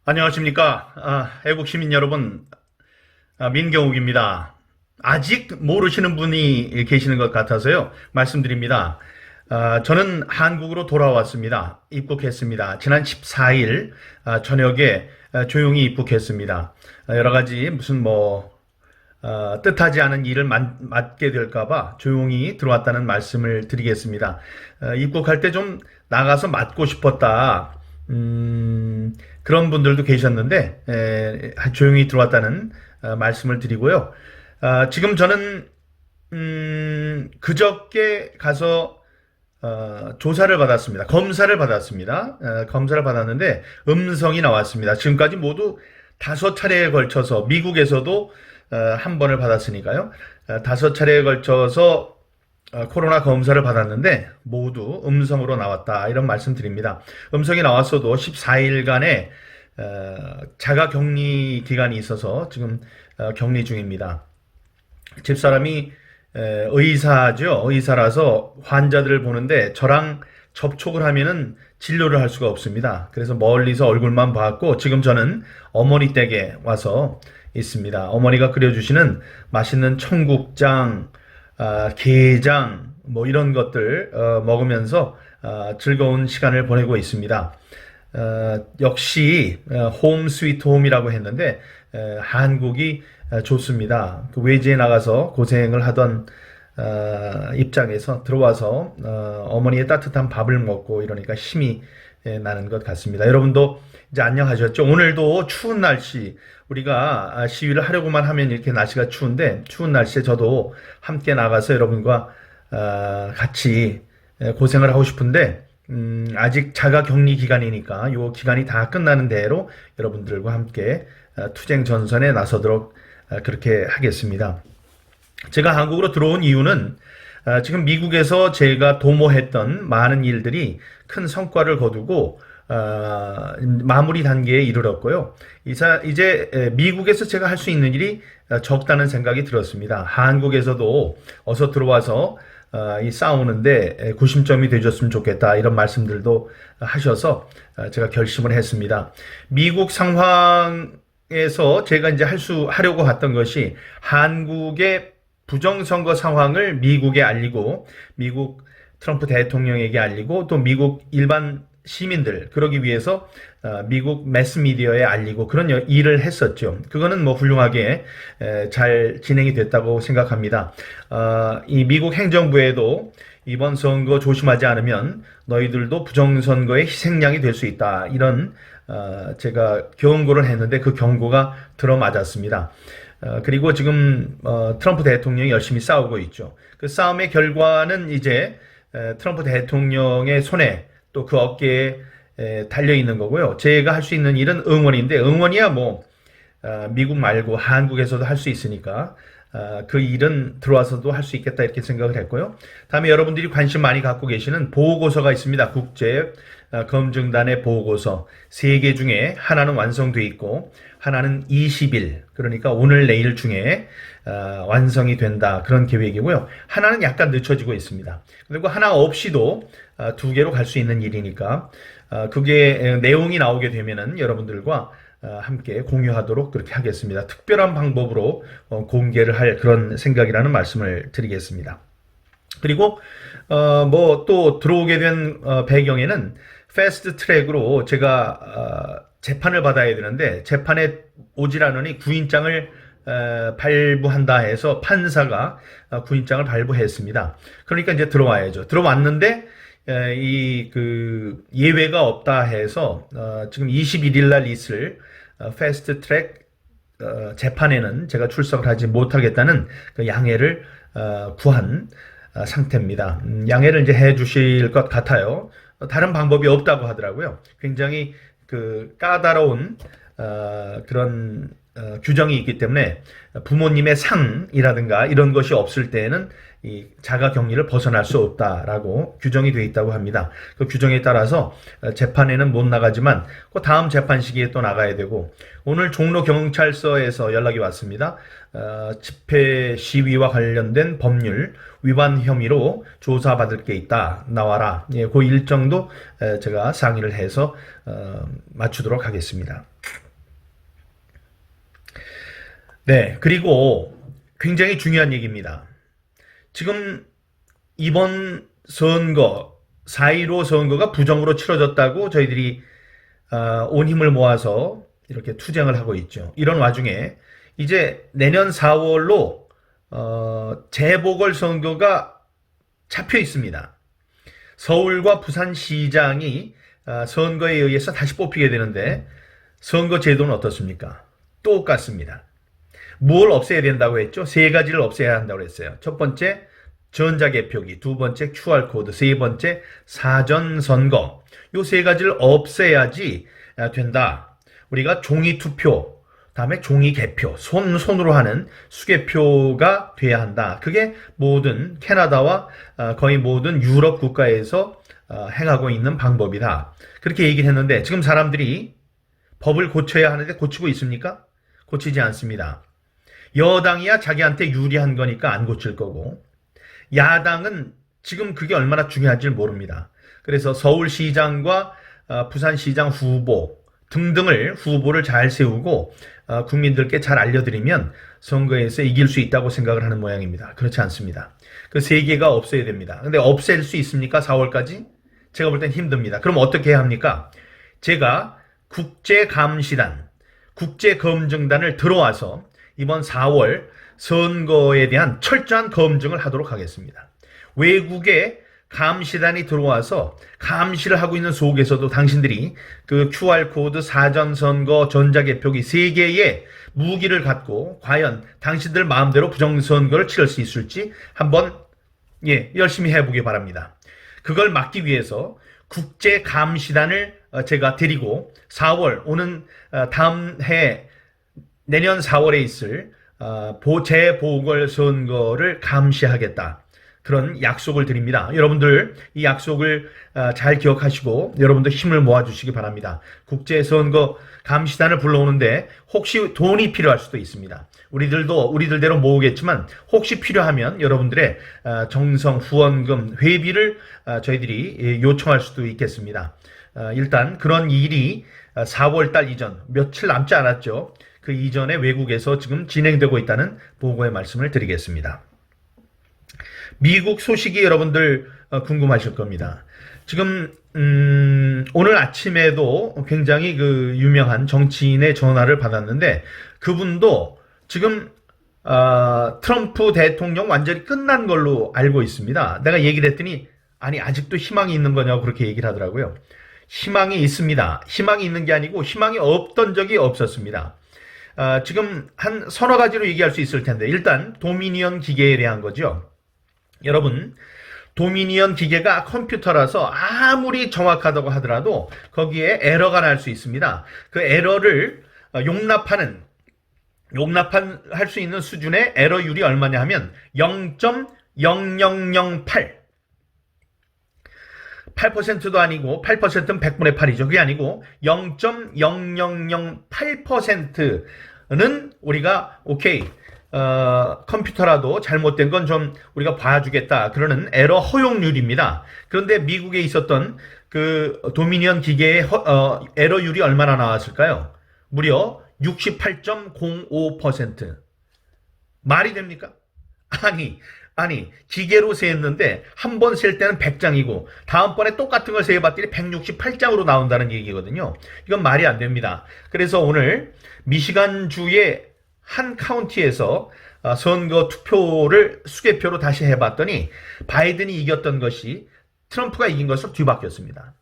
안녕하십니까. 애국 시민 여러분, 민경욱입니다. 아직 모르시는 분이 계시는 것 같아서요. 말씀드립니다. 저는 한국으로 돌아왔습니다. 입국했습니다. 지난 14일 저녁에 조용히 입국했습니다. 여러 가지 무슨 뜻하지 않은 일을 맡게 될까봐 조용히 들어왔다는 말씀을 드리겠습니다. 입국할 때 좀 나가서 맡고 싶었다. 그런 분들도 계셨는데 조용히 들어왔다는 말씀을 드리고요. 지금 저는 그저께 가서 조사를 받았습니다. 검사를 받았습니다. 검사를 받았는데 음성이 나왔습니다. 지금까지 모두 5차례에 걸쳐서 미국에서도 한 번을 받았으니까요. 5차례에 걸쳐서 코로나 검사를 받았는데 모두 음성으로 나왔다, 이런 말씀 드립니다. 음성이 나왔어도 14일간의 자가 격리 기간이 있어서 지금 격리 중입니다. 집사람이 의사죠. 의사라서 환자들을 보는데 저랑 접촉을 하면은 진료를 할 수가 없습니다. 그래서 멀리서 얼굴만 봤고, 지금 저는 어머니 댁에 와서 있습니다. 어머니가 끓여주시는 맛있는 청국장, 게장, 이런 것들 먹으면서 즐거운 시간을 보내고 있습니다. 역시 홈 스위트 홈이라고 했는데 한국이 좋습니다. 그 외지에 나가서 고생을 하던 입장에서 들어와서 어머니의 따뜻한 밥을 먹고 이러니까 힘이 나는 것 같습니다. 여러분도 이제 안녕하셨죠? 오늘도 추운 날씨, 우리가 시위를 하려고만 하면 이렇게 날씨가 추운데, 추운 날씨에 저도 함께 나가서 여러분과 같이 고생을 하고 싶은데 아직 자가 격리 기간이니까 이 기간이 다 끝나는 대로 여러분들과 함께 투쟁 전선에 나서도록 그렇게 하겠습니다. 제가 한국으로 들어온 이유는 지금 미국에서 제가 도모했던 많은 일들이 큰 성과를 거두고 마무리 단계에 이르렀고요. 이제 미국에서 제가 할 수 있는 일이 적다는 생각이 들었습니다. 한국에서도 어서 들어와서 이 싸우는데 구심점이 되셨으면 좋겠다, 이런 말씀들도 하셔서 제가 결심을 했습니다. 미국 상황에서 제가 이제 하려고 했던 것이 한국의 부정선거 상황을 미국에 알리고, 미국 트럼프 대통령에게 알리고, 또 미국 일반 시민들, 그러기 위해서 미국 매스미디어에 알리고, 그런 일을 했었죠. 그거는 훌륭하게 잘 진행이 됐다고 생각합니다. 이 미국 행정부에도 이번 선거 조심하지 않으면 너희들도 부정선거의 희생양이 될 수 있다, 이런 제가 경고를 했는데 그 경고가 들어맞았습니다. 그리고 지금 트럼프 대통령이 열심히 싸우고 있죠. 그 싸움의 결과는 이제 트럼프 대통령의 손에, 또 그 어깨에 달려 있는 거고요. 제가 할 수 있는 일은 응원인데, 응원이야 미국 말고 한국에서도 할 수 있으니까 그 일은 들어와서도 할 수 있겠다, 이렇게 생각을 했고요. 다음에 여러분들이 관심 많이 갖고 계시는 보고서가 있습니다. 국제 검증단의 보고서 3개 중에 하나는 완성돼 있고 하나는 20일, 그러니까 오늘 내일 중에 완성이 된다, 그런 계획이고요. 하나는 약간 늦춰지고 있습니다. 그리고 하나 없이도 2개로 갈 수 있는 일이니까 그게 내용이 나오게 되면은 여러분들과 함께 공유하도록 그렇게 하겠습니다. 특별한 방법으로 공개를 할 그런 생각이라는 말씀을 드리겠습니다. 그리고 또 들어오게 된 배경에는 패스트 트랙으로 제가 재판을 받아야 되는데, 재판에 오질 않으니 구인장을 발부한다 해서 판사가 구인장을 발부했습니다. 그러니까 이제 들어와야죠. 들어왔는데 예외가 없다 해서 지금 21일 날 있을 패스트 트랙 재판에는 제가 출석을 하지 못하겠다는 그 양해를 구한 상태입니다. 양해를 이제 해 주실 것 같아요. 다른 방법이 없다고 하더라고요. 굉장히 까다로운 그런 규정이 있기 때문에 부모님의 상이라든가 이런 것이 없을 때에는 이 자가 격리를 벗어날 수 없다라고 규정이 되어 있다고 합니다. 그 규정에 따라서 재판에는 못 나가지만 그 다음 재판 시기에 또 나가야 되고, 오늘 종로 경찰서에서 연락이 왔습니다. 집회 시위와 관련된 법률 위반 혐의로 조사받을 게 있다, 나와라. 그 일정도 제가 상의를 해서 맞추도록 하겠습니다. 네, 그리고 굉장히 중요한 얘기입니다. 지금 이번 선거, 4.15 선거가 부정으로 치러졌다고 저희들이 온 힘을 모아서 이렇게 투쟁을 하고 있죠. 이런 와중에 이제 내년 4월로 재보궐 선거가 잡혀 있습니다. 서울과 부산시장이 선거에 의해서 다시 뽑히게 되는데 선거 제도는 어떻습니까? 똑같습니다. 뭘 없애야 된다고 했죠? 세 가지를 없애야 한다고 했어요. 첫 번째, 전자개표기. 두 번째, QR코드. 세 번째, 사전선거. 요 세 가지를 없애야지 된다. 우리가 종이투표, 다음에 종이개표, 손으로 하는 수개표가 돼야 한다. 그게 모든 캐나다와 거의 모든 유럽 국가에서 행하고 있는 방법이다. 그렇게 얘기를 했는데 지금 사람들이 법을 고쳐야 하는데 고치고 있습니까? 고치지 않습니다. 여당이야 자기한테 유리한 거니까 안 고칠 거고 야당은 지금 그게 얼마나 중요한지 모릅니다. 그래서 서울시장과 부산시장 후보 등등을 후보를 잘 세우고 국민들께 잘 알려드리면 선거에서 이길 수 있다고 생각을 하는 모양입니다. 그렇지 않습니다. 그 세 개가 없어야 됩니다. 근데 없앨 수 있습니까? 4월까지? 제가 볼 땐 힘듭니다. 그럼 어떻게 해야 합니까? 제가 국제감시단, 국제검증단을 들어와서 이번 4월 선거에 대한 철저한 검증을 하도록 하겠습니다. 외국의 감시단이 들어와서 감시를 하고 있는 속에서도 당신들이 그 QR코드, 사전선거, 전자개표기 세 개의 무기를 갖고 과연 당신들 마음대로 부정선거를 치를 수 있을지 한번 열심히 해보기 바랍니다. 그걸 막기 위해서 국제감시단을 제가 데리고 4월 오는 다음 해 내년 4월에 있을 재보궐선거를 감시하겠다. 그런 약속을 드립니다. 여러분들 이 약속을 잘 기억하시고 여러분도 힘을 모아주시기 바랍니다. 국제선거 감시단을 불러오는데 혹시 돈이 필요할 수도 있습니다. 우리들도 우리들대로 모으겠지만 혹시 필요하면 여러분들의 정성, 후원금, 회비를 저희들이 요청할 수도 있겠습니다. 일단 그런 일이 4월달 이전 며칠 남지 않았죠. 그 이전에 외국에서 지금 진행되고 있다는 보고의 말씀을 드리겠습니다. 미국 소식이 여러분들 궁금하실 겁니다. 지금 오늘 아침에도 굉장히 그 유명한 정치인의 전화를 받았는데 그분도 지금 트럼프 대통령 완전히 끝난 걸로 알고 있습니다. 내가 얘기를 했더니 아니 아직도 희망이 있는 거냐고 그렇게 얘기를 하더라고요. 희망이 있습니다. 희망이 있는 게 아니고 희망이 없던 적이 없었습니다. 지금 한 서너 가지로 얘기할 수 있을 텐데 일단 도미니언 기계에 대한 거죠. 여러분 도미니언 기계가 컴퓨터라서 아무리 정확하다고 하더라도 거기에 에러가 날 수 있습니다. 그 에러를 용납할 수 있는 수준의 에러율이 얼마냐 하면 0.0008 8%도 아니고 8%는 100분의 8이죠. 그게 아니고 0.0008%는 우리가 오케이 컴퓨터라도 잘못된 건 좀 우리가 봐주겠다. 그러는 에러 허용률입니다. 그런데 미국에 있었던 그 도미니언 기계의 에러율이 얼마나 나왔을까요? 무려 68.05%. 말이 됩니까? 아니 기계로 세했는데 한 번 셀 때는 100장이고 다음번에 똑같은 걸 세봤더니 168장으로 나온다는 얘기거든요. 이건 말이 안 됩니다. 그래서 오늘 미시간주의 한 카운티에서 선거 투표를 수개표로 다시 해봤더니 바이든이 이겼던 것이 트럼프가 이긴 것으로 뒤바뀌었습니다.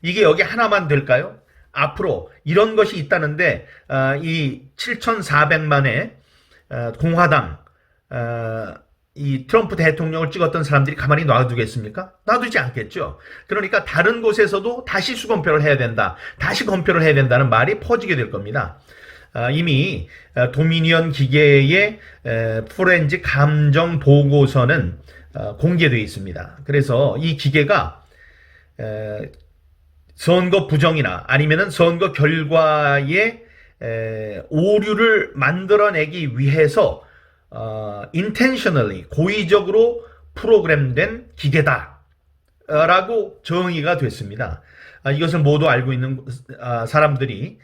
이게 여기 하나만 될까요? 앞으로 이런 것이 있다는데 이 7,400만의 공화당 이 트럼프 대통령을 찍었던 사람들이 가만히 놔두겠습니까? 놔두지 않겠죠. 그러니까 다른 곳에서도 다시 수검표를 해야 된다. 다시 검표를 해야 된다는 말이 퍼지게 될 겁니다. 이미 도미니언 기계의 포렌식 감정 보고서는 공개되어 있습니다. 그래서 이 기계가 선거 부정이나 아니면은 선거 결과에 오류를 만들어내기 위해서 intentionally 고의적으로 프로그램된 기계다 라고 정의가 됐습니다. 이것을 모두 알고 있는 사람들이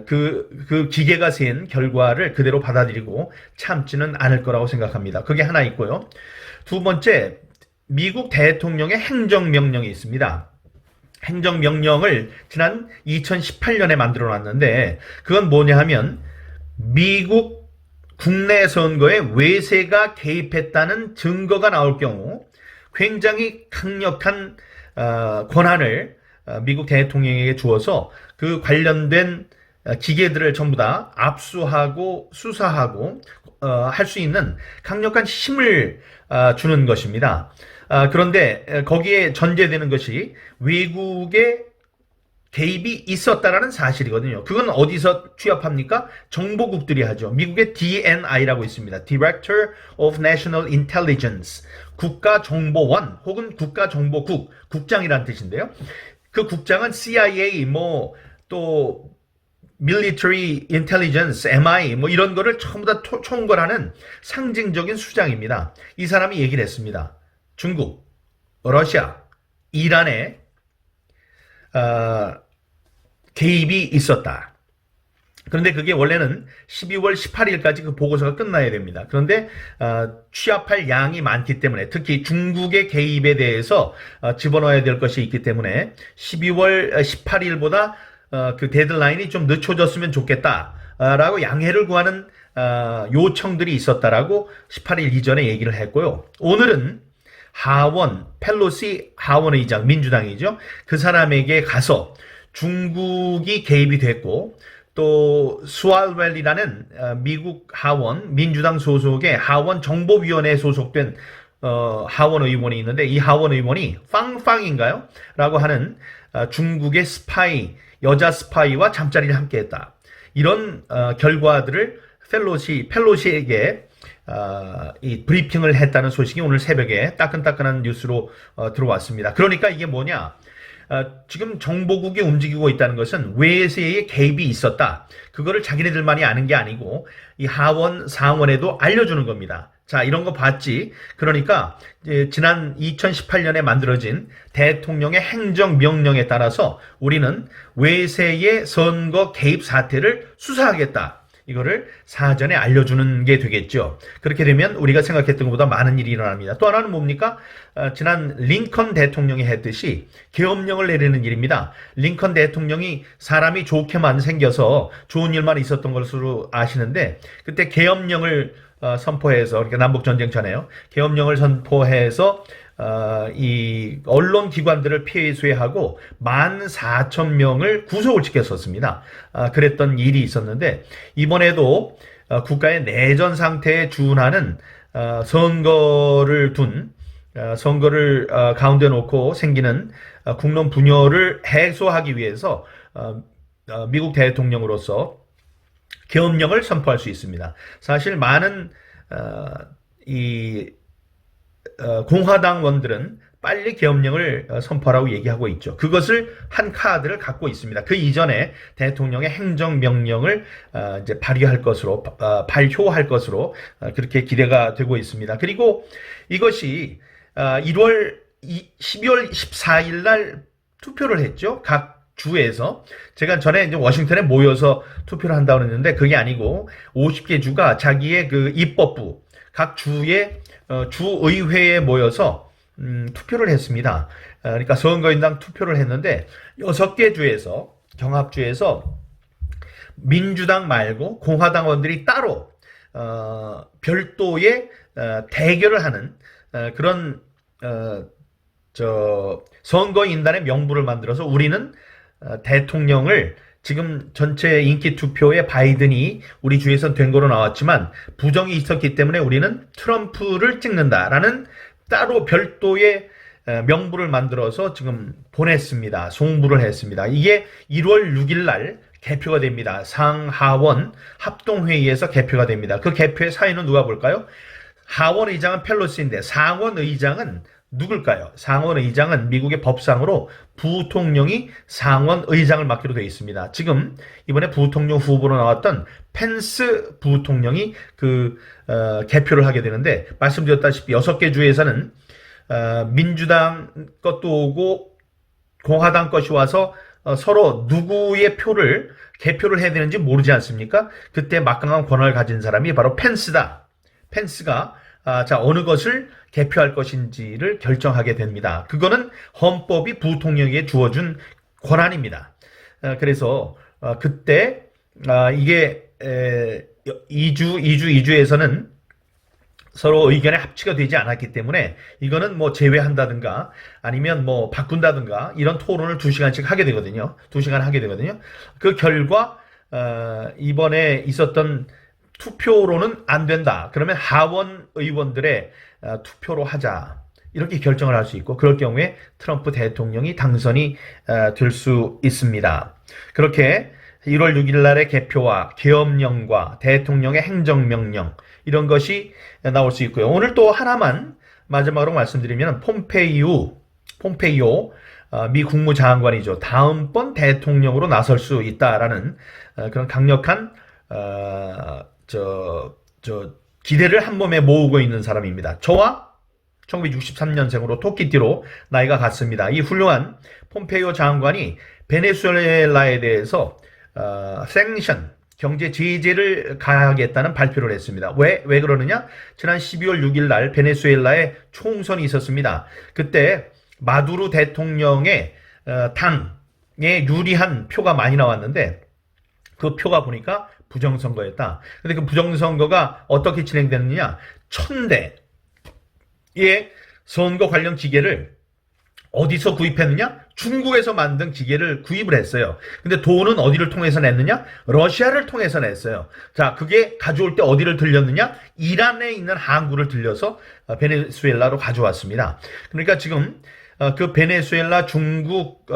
그 기계가 센 결과를 그대로 받아들이고 참지는 않을 거라고 생각합니다. 그게 하나 있고요. 두 번째, 미국 대통령의 행정명령이 있습니다. 행정명령을 지난 2018년에 만들어 놨는데 그건 뭐냐 하면 미국 국내 선거에 외세가 개입했다는 증거가 나올 경우 굉장히 강력한 권한을 미국 대통령에게 주어서 그 관련된 기계들을 전부 다 압수하고 수사하고 할 수 있는 강력한 힘을 주는 것입니다. 그런데 거기에 전제되는 것이 외국의 개입이 있었다라는 사실이거든요. 그건 어디서 취합합니까? 정보국들이 하죠. 미국의 DNI라고 있습니다. Director of National Intelligence. 국가정보원 혹은 국가정보국, 국장이라는 뜻인데요. 그 국장은 CIA, 또 Military Intelligence, MI, 이런 거를 전부 다 총괄하는 상징적인 수장입니다. 이 사람이 얘기를 했습니다. 중국, 러시아, 이란에 개입이 있었다. 그런데 그게 원래는 12월 18일까지 그 보고서가 끝나야 됩니다. 그런데 취합할 양이 많기 때문에 특히 중국의 개입에 대해서 집어넣어야 될 것이 있기 때문에 12월 18일보다 그 데드라인이 좀 늦춰졌으면 좋겠다라고 양해를 구하는 요청들이 있었다라고 18일 이전에 얘기를 했고요. 오늘은 펠로시 하원 의장, 민주당이죠. 그 사람에게 가서 중국이 개입이 됐고 또 수알웰이라는 미국 하원 민주당 소속의 하원 정보위원회에 소속된 하원 의원이 있는데 이 하원 의원이 빵빵인가요? 라고 하는 중국의 스파이, 여자 스파이와 잠자리를 함께했다. 이런 결과들을 펠로시에게 이 브리핑을 했다는 소식이 오늘 새벽에 따끈따끈한 뉴스로 들어왔습니다. 그러니까 이게 뭐냐? 지금 정보국이 움직이고 있다는 것은 외세의 개입이 있었다. 그거를 자기네들만이 아는 게 아니고 이 하원, 상원에도 알려주는 겁니다. 자, 이런 거 봤지? 그러니까 지난 2018년에 만들어진 대통령의 행정명령에 따라서 우리는 외세의 선거 개입 사태를 수사하겠다. 이거를 사전에 알려주는 게 되겠죠. 그렇게 되면 우리가 생각했던 것보다 많은 일이 일어납니다. 또 하나는 뭡니까? 지난 링컨 대통령이 했듯이 계엄령을 내리는 일입니다. 링컨 대통령이 사람이 좋게만 생겨서 좋은 일만 있었던 것으로 아시는데 그때 계엄령을 선포해서, 그러니까 남북전쟁 전에요. 계엄령을 선포해서 이 언론 기관들을 폐쇄하고 14,000명을 구속을 시켰었습니다. 그랬던 일이 있었는데 이번에도 국가의 내전 상태에 준하는 선거를 가운데 놓고 생기는 국론 분열을 해소하기 위해서 미국 대통령으로서 계엄령을 선포할 수 있습니다. 사실 많은 공화당원들은 빨리 계엄령을 선포하라고 얘기하고 있죠. 그것을 한 카드를 갖고 있습니다. 그 이전에 대통령의 행정명령을 이제 발효할 것으로 그렇게 기대가 되고 있습니다. 그리고 이것이 12월 14일 날 투표를 했죠. 각 주에서. 제가 전에 이제 워싱턴에 모여서 투표를 한다고 했는데 그게 아니고 50개 주가 자기의 그 입법부, 각 주의 주의회에 모여서 투표를 했습니다. 그러니까 선거인당 투표를 했는데 6개 주에서, 경합주에서 민주당 말고 공화당원들이 따로 별도의 대결을 하는 그런 선거인단의 명부를 만들어서 우리는 대통령을 지금 전체 인기 투표에 바이든이 우리 주에선 된 거로 나왔지만 부정이 있었기 때문에 우리는 트럼프를 찍는다라는 따로 별도의 명부를 만들어서 지금 보냈습니다. 송부를 했습니다. 이게 1월 6일 날 개표가 됩니다. 상하원 합동회의에서 개표가 됩니다. 그 개표의 사인은 누가 볼까요? 하원 의장은 펠로시인데 상원 의장은 누굴까요? 상원 의장은 미국의 법상으로 부통령이 상원 의장을 맡기로 되어 있습니다. 지금 이번에 부통령 후보로 나왔던 펜스 부통령이 개표를 하게 되는데 말씀드렸다시피 6개 주에서는 민주당 것도 오고 공화당 것이 와서 서로 누구의 표를 개표를 해야 되는지 모르지 않습니까? 그때 막강한 권한을 가진 사람이 바로 펜스다. 펜스가 자 어느 것을 개표할 것인지를 결정하게 됩니다. 그거는 헌법이 부통령에게 주어준 권한입니다. 그래서 그때 이게 2주에서는 서로 의견의 합치가 되지 않았기 때문에 이거는 뭐 제외한다든가 아니면 뭐 바꾼다든가 이런 토론을 2시간씩 하게 되거든요. 2시간 하게 되거든요. 그 결과 이번에 있었던 투표로는 안 된다. 그러면 하원 의원들의 투표로 하자. 이렇게 결정을 할 수 있고 그럴 경우에 트럼프 대통령이 당선이 될 수 있습니다. 그렇게 1월 6일 날의 개표와 계엄령과 대통령의 행정명령 이런 것이 나올 수 있고요. 오늘 또 하나만 마지막으로 말씀드리면 폼페이오 미 국무장관이죠. 다음번 대통령으로 나설 수 있다라는 그런 강력한 기대를 한 몸에 모으고 있는 사람입니다. 저와 1963년생으로 토끼띠로 나이가 같습니다. 이 훌륭한 폼페이오 장관이 베네수엘라에 대해서 생션 경제 제재를 가하겠다는 발표를 했습니다. 왜 그러느냐? 지난 12월 6일 날 베네수엘라에 총선이 있었습니다. 그때 마두로 대통령의 당에 유리한 표가 많이 나왔는데 그 표가 보니까 부정선거였다. 근데 그 부정선거가 어떻게 진행됐느냐? 1000대의 선거 관련 기계를 어디서 구입했느냐? 중국에서 만든 기계를 구입을 했어요. 근데 돈은 어디를 통해서 냈느냐? 러시아를 통해서 냈어요. 자, 그게 가져올 때 어디를 들렸느냐? 이란에 있는 항구를 들려서 베네수엘라로 가져왔습니다. 그러니까 지금 그 베네수엘라, 중국,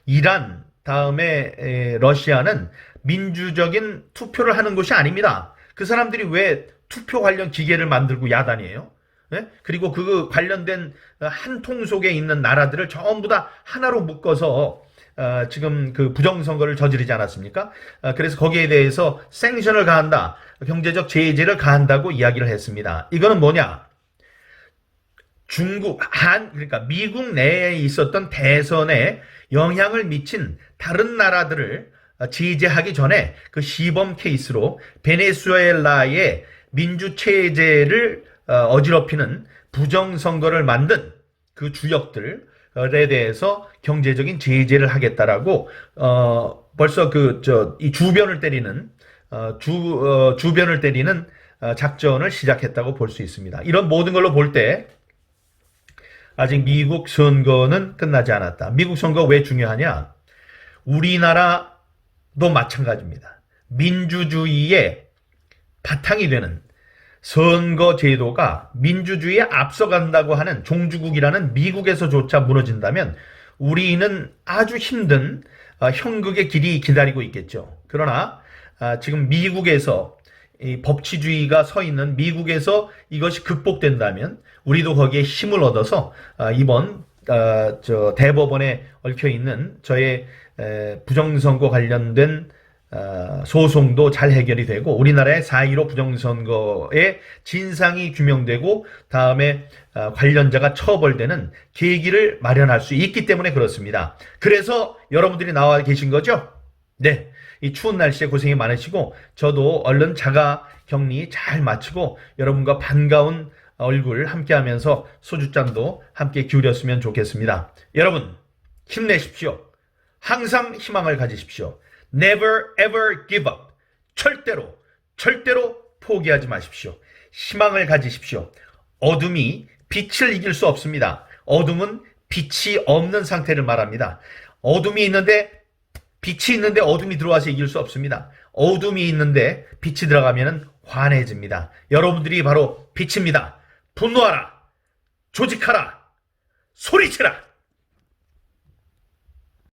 이란, 다음에 러시아는 민주적인 투표를 하는 것이 아닙니다. 그 사람들이 왜 투표 관련 기계를 만들고 야단이에요? 네? 그리고 그 관련된 한 통 속에 있는 나라들을 전부 다 하나로 묶어서 지금 그 부정선거를 저지르지 않았습니까? 그래서 거기에 대해서 생션을 가한다, 경제적 제재를 가한다고 이야기를 했습니다. 이거는 뭐냐? 그러니까 미국 내에 있었던 대선에 영향을 미친 다른 나라들을 제재하기 전에 그 시범 케이스로 베네수엘라의 민주체제를 어지럽히는 부정선거를 만든 그 주역들에 대해서 경제적인 제재를 하겠다라고 벌써 이 주변을 때리는 작전을 시작했다고 볼 수 있습니다. 이런 모든 걸로 볼 때 아직 미국 선거는 끝나지 않았다. 미국 선거 왜 중요하냐? 우리나라도 마찬가지입니다. 민주주의의 바탕이 되는 선거 제도가 민주주의에 앞서간다고 하는 종주국이라는 미국에서조차 무너진다면 우리는 아주 힘든 형극의 길이 기다리고 있겠죠. 그러나 지금 미국에서 이 법치주의가 서 있는 미국에서 이것이 극복된다면 우리도 거기에 힘을 얻어서 이번 대법원에 얽혀 있는 저의 부정선거 관련된 소송도 잘 해결이 되고 우리나라의 4.15 부정선거의 진상이 규명되고 다음에 관련자가 처벌되는 계기를 마련할 수 있기 때문에 그렇습니다. 그래서 여러분들이 나와 계신 거죠? 네. 이 추운 날씨에 고생이 많으시고 저도 얼른 자가 격리 잘 마치고 여러분과 반가운 얼굴 함께 하면서 소주잔도 함께 기울였으면 좋겠습니다. 여러분 힘내십시오. 항상 희망을 가지십시오. Never ever give up. 절대로 포기하지 마십시오. 희망을 가지십시오. 어둠이 빛을 이길 수 없습니다. 어둠은 빛이 없는 상태를 말합니다. 어둠이 있는데 빛이 있는데 어둠이 들어와서 이길 수 없습니다. 어둠이 있는데 빛이 들어가면 환해집니다. 여러분들이 바로 빛입니다. 분노하라. 조직하라. 소리치라.